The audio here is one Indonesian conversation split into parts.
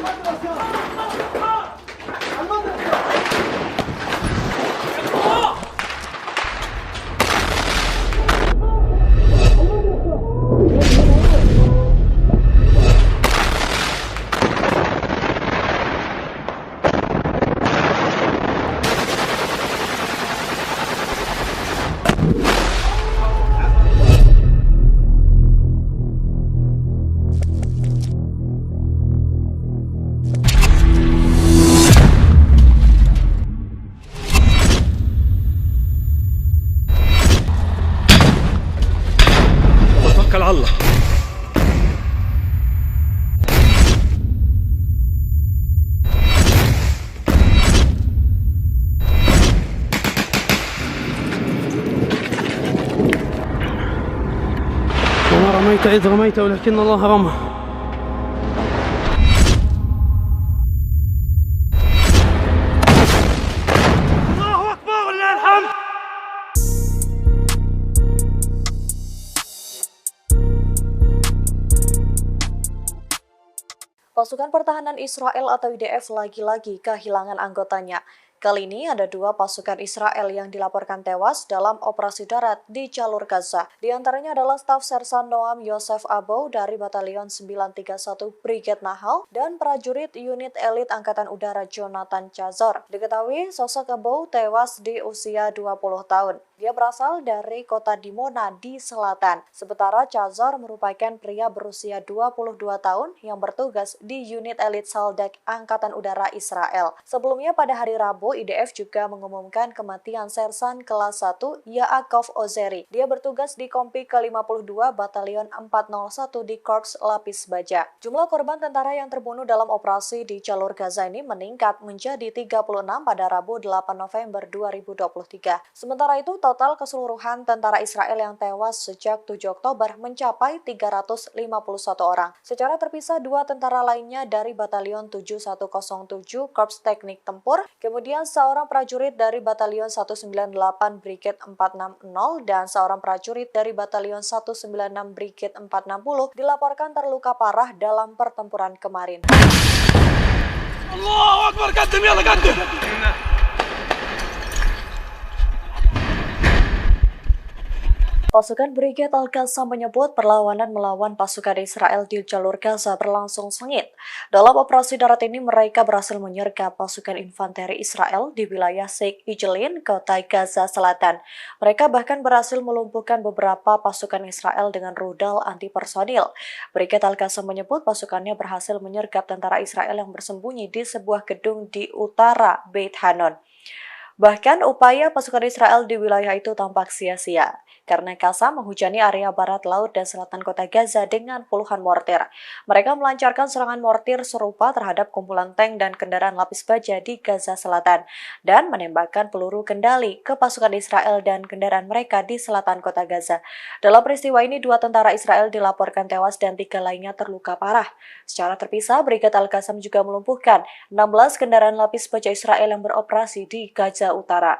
توكل على الله. وما رميت إذ رميت ولكن الله رمى. الله أكبر ولله الحمد. Pasukan Pertahanan Israel atau IDF lagi-lagi kehilangan anggotanya. Kali ini ada 2 pasukan Israel yang dilaporkan tewas dalam operasi darat di jalur Gaza. Di antaranya adalah Staf Sersan Noam Yosef Abo dari Batalion 931 Brigade Nahal dan prajurit unit elit Angkatan Udara Jonathan Chazor. Diketahui sosok Abo tewas di usia 20 tahun. Dia berasal dari kota Dimona di selatan. Sementara Chazor merupakan pria berusia 22 tahun yang bertugas di unit elit Saldak Angkatan Udara Israel. Sebelumnya pada hari Rabu, IDF juga mengumumkan kematian Sersan kelas 1 Yaakov Ozeri. Dia bertugas di Kompi ke-52 Batalion 401 di Korps Lapis Baja. Jumlah korban tentara yang terbunuh dalam operasi di jalur Gaza ini meningkat menjadi 36 pada Rabu 8 November 2023. Sementara itu, total keseluruhan tentara Israel yang tewas sejak 7 Oktober mencapai 351 orang. Secara terpisah, 2 tentara lainnya dari Batalion 7107 Korps Teknik Tempur, kemudian seorang prajurit dari Batalion 198 Brigade 460 dan seorang prajurit dari Batalion 196 Brigade 460 dilaporkan terluka parah dalam pertempuran kemarin. Allahu Akbar, qaddam yalla qaddam. Pasukan Brigade Al-Qassam menyebut perlawanan melawan pasukan Israel di jalur Gaza berlangsung sengit. Dalam operasi darat ini mereka berhasil menyergap pasukan infanteri Israel di wilayah Sheikh Ijelin, kota Gaza Selatan. Mereka bahkan berhasil melumpuhkan beberapa pasukan Israel dengan rudal anti-personil. Brigade Al-Qassam menyebut pasukannya berhasil menyergap tentara Israel yang bersembunyi di sebuah gedung di utara Beit Hanon. Bahkan upaya pasukan Israel di wilayah itu tampak sia-sia, karena Qassam menghujani area barat laut dan selatan kota Gaza dengan puluhan mortir. Mereka melancarkan serangan mortir serupa terhadap kumpulan tank dan kendaraan lapis baja di Gaza Selatan, dan menembakkan peluru kendali ke pasukan Israel dan kendaraan mereka di selatan kota Gaza. Dalam peristiwa ini, 2 tentara Israel dilaporkan tewas dan 3 lainnya terluka parah. Secara terpisah, Brigade Al-Qassam juga melumpuhkan 16 kendaraan lapis baja Israel yang beroperasi di Gaza Utara.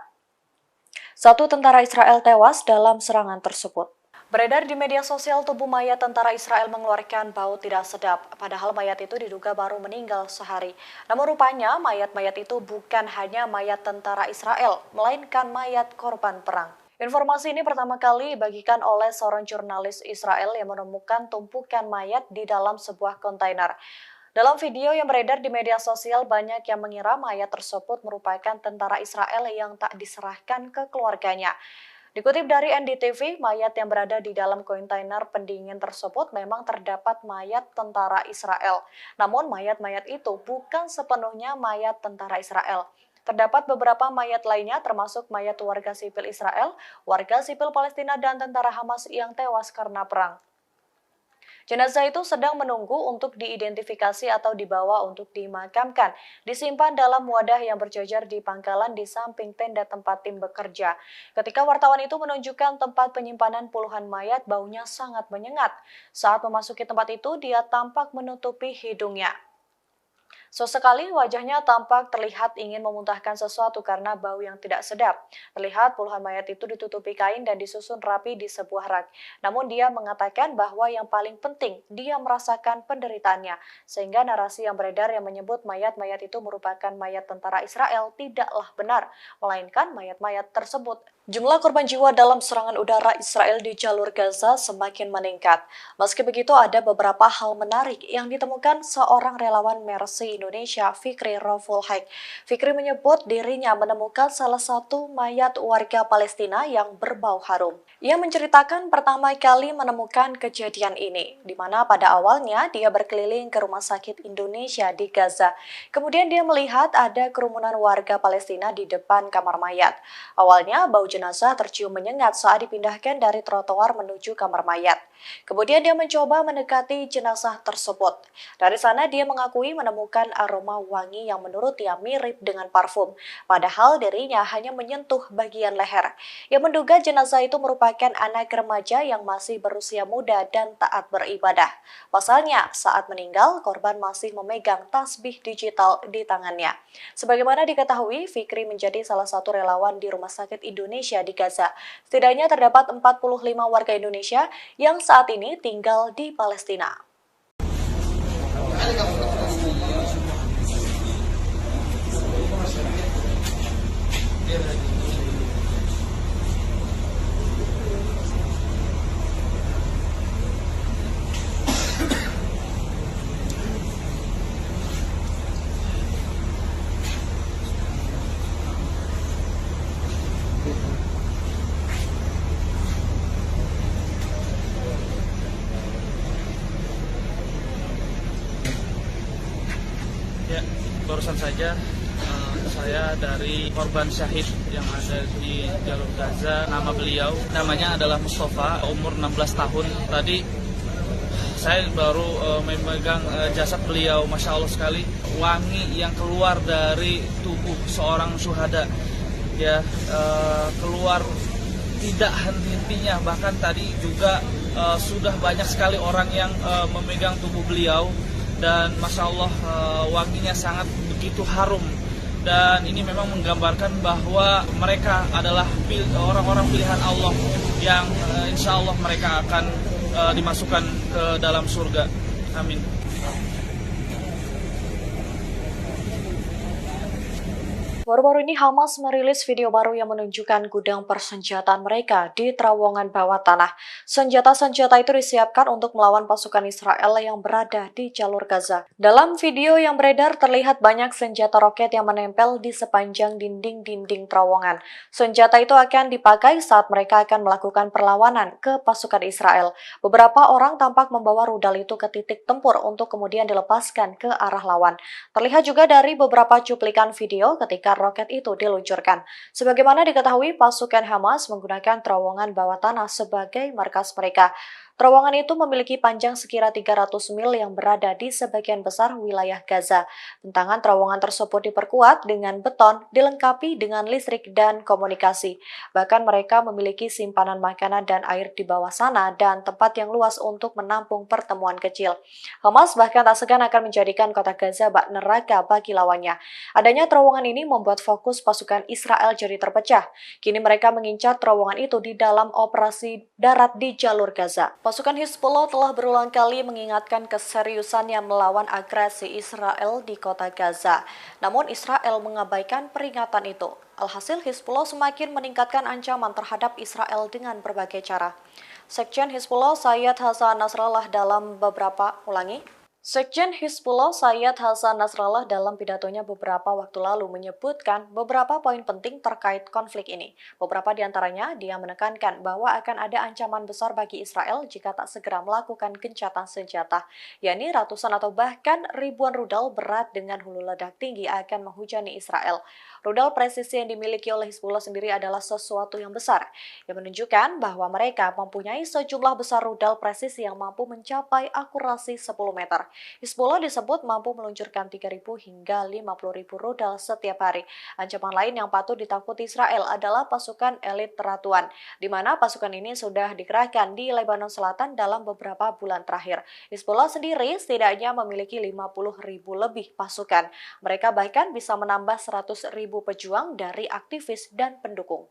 1 tentara Israel tewas dalam serangan tersebut. Beredar di media sosial tubuh mayat tentara Israel mengeluarkan bau tidak sedap, padahal mayat itu diduga baru meninggal sehari. Namun rupanya mayat-mayat itu bukan hanya mayat tentara Israel, melainkan mayat korban perang. Informasi ini pertama kali dibagikan oleh seorang jurnalis Israel yang menemukan tumpukan mayat di dalam sebuah kontainer. Dalam video yang beredar di media sosial, banyak yang mengira mayat tersebut merupakan tentara Israel yang tak diserahkan ke keluarganya. Dikutip dari NDTV, mayat yang berada di dalam kontainer pendingin tersebut memang terdapat mayat tentara Israel. Namun mayat-mayat itu bukan sepenuhnya mayat tentara Israel. Terdapat beberapa mayat lainnya termasuk mayat warga sipil Israel, warga sipil Palestina, dan tentara Hamas yang tewas karena perang. Jenazah itu sedang menunggu untuk diidentifikasi atau dibawa untuk dimakamkan, disimpan dalam wadah yang berjajar di pangkalan di samping tenda tempat tim bekerja. Ketika wartawan itu menunjukkan tempat penyimpanan puluhan mayat, baunya sangat menyengat. Saat memasuki tempat itu, dia tampak menutupi hidungnya. Sesekali wajahnya tampak terlihat ingin memuntahkan sesuatu karena bau yang tidak sedap. Terlihat puluhan mayat itu ditutupi kain dan disusun rapi di sebuah rak. Namun dia mengatakan bahwa yang paling penting dia merasakan penderitaannya. Sehingga narasi yang beredar yang menyebut mayat-mayat itu merupakan mayat tentara Israel tidaklah benar, melainkan mayat-mayat tersebut. Jumlah korban jiwa dalam serangan udara Israel di jalur Gaza semakin meningkat. Meski begitu, ada beberapa hal menarik yang ditemukan seorang relawan Mercy Indonesia, Fikri Raful Haik. Fikri menyebut dirinya menemukan salah satu mayat warga Palestina yang berbau harum. Ia menceritakan pertama kali menemukan kejadian ini, di mana pada awalnya dia berkeliling ke rumah sakit Indonesia di Gaza. Kemudian dia melihat ada kerumunan warga Palestina di depan kamar mayat. Awalnya bau jenazah tercium menyengat saat dipindahkan dari trotoar menuju kamar mayat. Kemudian dia mencoba mendekati jenazah tersebut. Dari sana dia mengakui menemukan aroma wangi yang menurut dia mirip dengan parfum. Padahal dirinya hanya menyentuh bagian leher. Ia menduga jenazah itu merupakan anak remaja yang masih berusia muda dan taat beribadah. Pasalnya, saat meninggal, korban masih memegang tasbih digital di tangannya. Sebagaimana diketahui, Fikri menjadi salah satu relawan di Rumah Sakit Indonesia di Gaza. Setidaknya terdapat 45 warga Indonesia yang saat ini tinggal di Palestina. Ya, barusan saja saya dari korban syahid yang ada di jalur Gaza. Nama beliau, namanya adalah Mustafa, umur 16 tahun. Tadi saya baru memegang jasad beliau, Masya Allah sekali. Wangi yang keluar dari tubuh seorang syuhada, ya, keluar tidak henti-hentinya. Bahkan tadi juga sudah banyak sekali orang yang memegang tubuh beliau. Dan Masya Allah wanginya sangat begitu harum. Dan ini memang menggambarkan bahwa mereka adalah orang-orang pilihan Allah yang insya Allah mereka akan dimasukkan ke dalam surga. Amin. Baru-baru ini Hamas merilis video baru yang menunjukkan gudang persenjataan mereka di terowongan bawah tanah. Senjata-senjata itu disiapkan untuk melawan pasukan Israel yang berada di jalur Gaza. Dalam video yang beredar terlihat banyak senjata roket yang menempel di sepanjang dinding-dinding terowongan. Senjata itu akan dipakai saat mereka akan melakukan perlawanan ke pasukan Israel. Beberapa orang tampak membawa rudal itu ke titik tempur untuk kemudian dilepaskan ke arah lawan. Terlihat juga dari beberapa cuplikan video ketika roket itu diluncurkan. Sebagaimana diketahui, pasukan Hamas menggunakan terowongan bawah tanah sebagai markas mereka. Terowongan itu memiliki panjang sekira 300 mil yang berada di sebagian besar wilayah Gaza. Bentangan terowongan tersebut diperkuat dengan beton, dilengkapi dengan listrik dan komunikasi. Bahkan mereka memiliki simpanan makanan dan air di bawah sana dan tempat yang luas untuk menampung pertemuan kecil. Hamas bahkan tak segan akan menjadikan kota Gaza bak neraka bagi lawannya. Adanya terowongan ini membuat fokus pasukan Israel jadi terpecah. Kini mereka mengincar terowongan itu di dalam operasi darat di jalur Gaza. Pasukan Hizbullah telah berulang kali mengingatkan keseriusannya melawan agresi Israel di kota Gaza. Namun Israel mengabaikan peringatan itu. Alhasil Hizbullah semakin meningkatkan ancaman terhadap Israel dengan berbagai cara. Sekjen Hizbullah Sayyid Hasan Nasrallah Sekjen Hizbullah Sayyid Hasan Nasrallah dalam pidatonya beberapa waktu lalu menyebutkan beberapa poin penting terkait konflik ini. Beberapa di antaranya dia menekankan bahwa akan ada ancaman besar bagi Israel jika tak segera melakukan gencatan senjata, yakni ratusan atau bahkan ribuan rudal berat dengan hulu ledak tinggi akan menghujani Israel. Rudal presisi yang dimiliki oleh Hizbullah sendiri adalah sesuatu yang besar, yang menunjukkan bahwa mereka mempunyai sejumlah besar rudal presisi yang mampu mencapai akurasi 10 meter. Hizbullah disebut mampu meluncurkan 3.000 hingga 50.000 rudal setiap hari. Ancaman lain yang patut ditakuti Israel adalah pasukan elit teratuan, di mana pasukan ini sudah dikerahkan di Lebanon Selatan dalam beberapa bulan terakhir. Hizbullah sendiri setidaknya memiliki 50.000 lebih pasukan. Mereka bahkan bisa menambah 100.000 pejuang dari aktivis dan pendukung.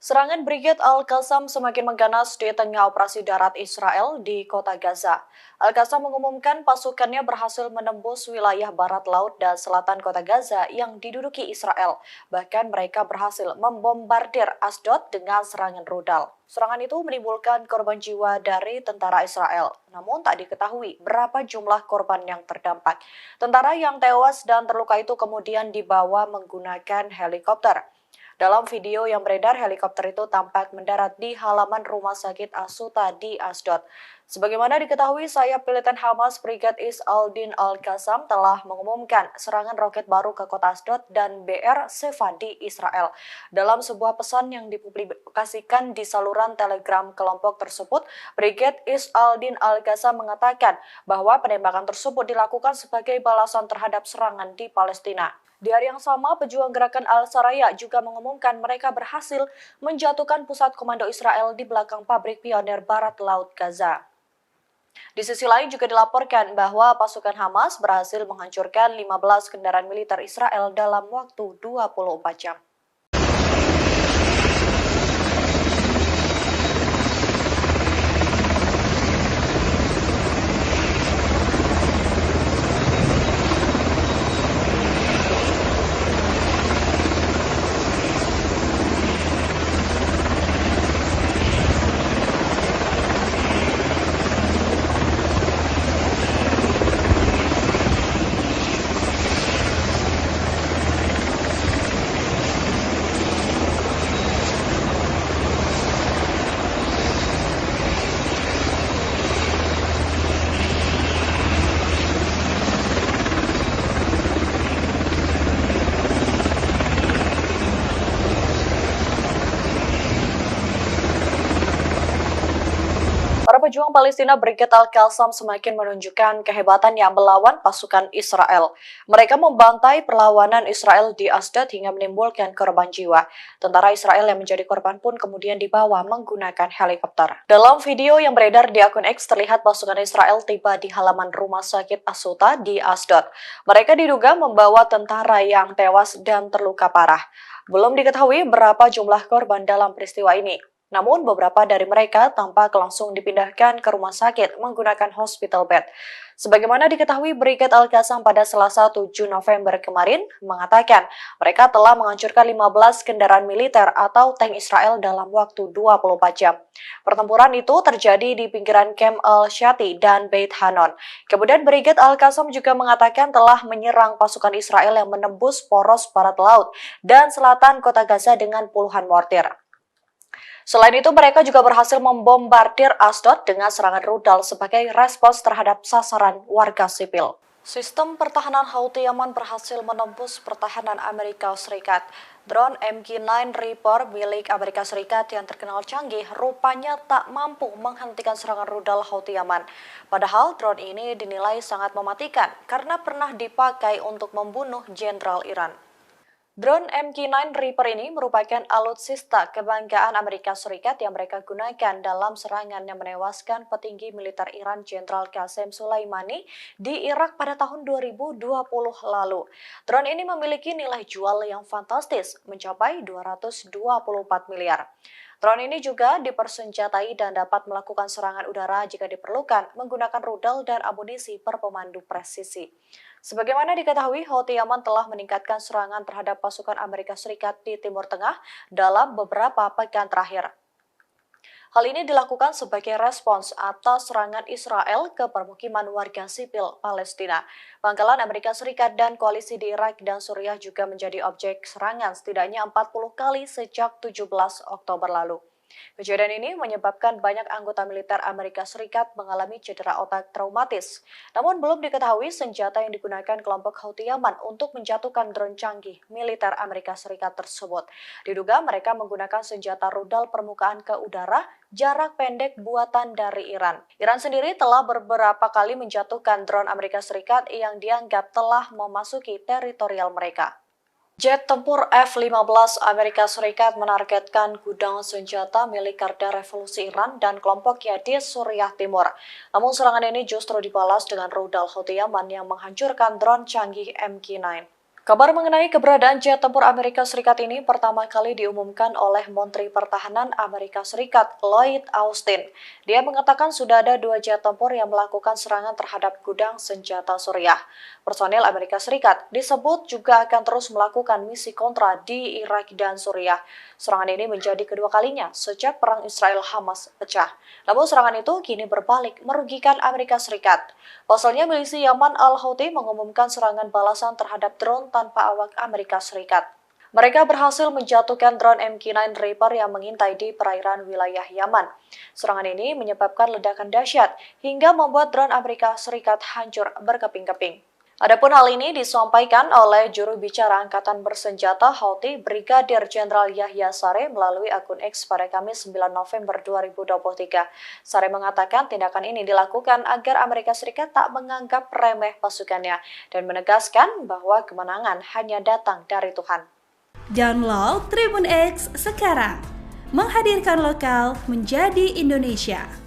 Serangan Brigade Al-Qassam semakin mengganas di tengah operasi darat Israel di kota Gaza. Al-Qassam mengumumkan pasukannya berhasil menembus wilayah barat laut dan selatan kota Gaza yang diduduki Israel. Bahkan mereka berhasil membombardir Asdod dengan serangan rudal. Serangan itu menimbulkan korban jiwa dari tentara Israel. Namun tak diketahui berapa jumlah korban yang terdampak. Tentara yang tewas dan terluka itu kemudian dibawa menggunakan helikopter. Dalam video yang beredar, helikopter itu tampak mendarat di halaman rumah sakit Asuta di Asdod. Sebagaimana diketahui, sayap militer Hamas Brigade Is al-Din al-Qassam telah mengumumkan serangan roket baru ke kota Asdod dan BR Seva di Israel. Dalam sebuah pesan yang dipublikasikan di saluran Telegram kelompok tersebut, Brigade Is al-Din al-Qassam mengatakan bahwa penembakan tersebut dilakukan sebagai balasan terhadap serangan di Palestina. Di hari yang sama, pejuang gerakan Al-Saraya juga mengumumkan mereka berhasil menjatuhkan pusat komando Israel di belakang pabrik pionir Barat Laut Gaza. Di sisi lain juga dilaporkan bahwa pasukan Hamas berhasil menghancurkan 15 kendaraan militer Israel dalam waktu 24 jam. Para pejuang Palestina Brigade Al-Qassam semakin menunjukkan kehebatannya melawan pasukan Israel. Mereka membantai perlawanan Israel di Asdod hingga menimbulkan korban jiwa. Tentara Israel yang menjadi korban pun kemudian dibawa menggunakan helikopter. Dalam video yang beredar di akun X terlihat pasukan Israel tiba di halaman rumah sakit Asuta di Asdod. Mereka diduga membawa tentara yang tewas dan terluka parah. Belum diketahui berapa jumlah korban dalam peristiwa ini. Namun beberapa dari mereka tampak langsung dipindahkan ke rumah sakit menggunakan hospital bed. Sebagaimana diketahui, Brigade Al-Qassam pada Selasa 7 November kemarin mengatakan mereka telah menghancurkan 15 kendaraan militer atau tank Israel dalam waktu 24 jam. Pertempuran itu terjadi di pinggiran Camp Al-Shati dan Beit Hanon. Kemudian Brigade Al-Qassam juga mengatakan telah menyerang pasukan Israel yang menembus poros barat laut dan selatan kota Gaza dengan puluhan mortir. Selain itu, mereka juga berhasil membombardir Asdod dengan serangan rudal sebagai respons terhadap sasaran warga sipil. Sistem pertahanan Houthi Yaman berhasil menembus pertahanan Amerika Serikat. Drone MQ-9 Reaper milik Amerika Serikat yang terkenal canggih rupanya tak mampu menghentikan serangan rudal Houthi Yaman. Padahal drone ini dinilai sangat mematikan karena pernah dipakai untuk membunuh jenderal Iran. Drone MQ-9 Reaper ini merupakan alutsista kebanggaan Amerika Serikat yang mereka gunakan dalam serangan yang menewaskan petinggi militer Iran Jenderal Qasem Soleimani di Irak pada tahun 2020 lalu. Drone ini memiliki nilai jual yang fantastis, mencapai 224 miliar. Drone ini juga dipersenjatai dan dapat melakukan serangan udara jika diperlukan menggunakan rudal dan amunisi berpemandu presisi. Sebagaimana diketahui, Houthi Yaman telah meningkatkan serangan terhadap pasukan Amerika Serikat di Timur Tengah dalam beberapa pekan terakhir. Hal ini dilakukan sebagai respons atas serangan Israel ke permukiman warga sipil Palestina. Pangkalan Amerika Serikat dan koalisi di Irak dan Suriah juga menjadi objek serangan setidaknya 40 kali sejak 17 Oktober lalu. Kejadian ini menyebabkan banyak anggota militer Amerika Serikat mengalami cedera otak traumatis. Namun belum diketahui senjata yang digunakan kelompok Houthi Yaman untuk menjatuhkan drone canggih militer Amerika Serikat tersebut. Diduga mereka menggunakan senjata rudal permukaan ke udara jarak pendek buatan dari Iran. Iran sendiri telah beberapa kali menjatuhkan drone Amerika Serikat yang dianggap telah memasuki teritorial mereka. Jet tempur F-15 Amerika Serikat menargetkan gudang senjata milik Garda Revolusi Iran dan kelompoknya di Suriah Timur. Namun serangan ini justru dibalas dengan rudal Houthi Yaman yang menghancurkan drone canggih MQ-9. Kabar mengenai keberadaan jet tempur Amerika Serikat ini pertama kali diumumkan oleh Menteri Pertahanan Amerika Serikat, Lloyd Austin. Dia mengatakan sudah ada 2 jet tempur yang melakukan serangan terhadap gudang senjata Suriah. Personil Amerika Serikat disebut juga akan terus melakukan misi kontra di Irak dan Suriah. Serangan ini menjadi kedua kalinya sejak perang Israel-Hamas pecah. Namun serangan itu kini berbalik merugikan Amerika Serikat. Pasalnya milisi Yaman al-Houthi mengumumkan serangan balasan terhadap drone tanpa awak Amerika Serikat. Mereka berhasil menjatuhkan drone MQ-9 Reaper yang mengintai di perairan wilayah Yaman. Serangan ini menyebabkan ledakan dahsyat hingga membuat drone Amerika Serikat hancur berkeping-keping. Adapun hal ini disampaikan oleh juru bicara Angkatan Bersenjata Houthi Brigadir Jenderal Yahya Saree melalui akun X pada Kamis 9 November 2023. Saree mengatakan tindakan ini dilakukan agar Amerika Serikat tak menganggap remeh pasukannya dan menegaskan bahwa kemenangan hanya datang dari Tuhan. Download Tribun X sekarang, menghadirkan lokal menjadi Indonesia.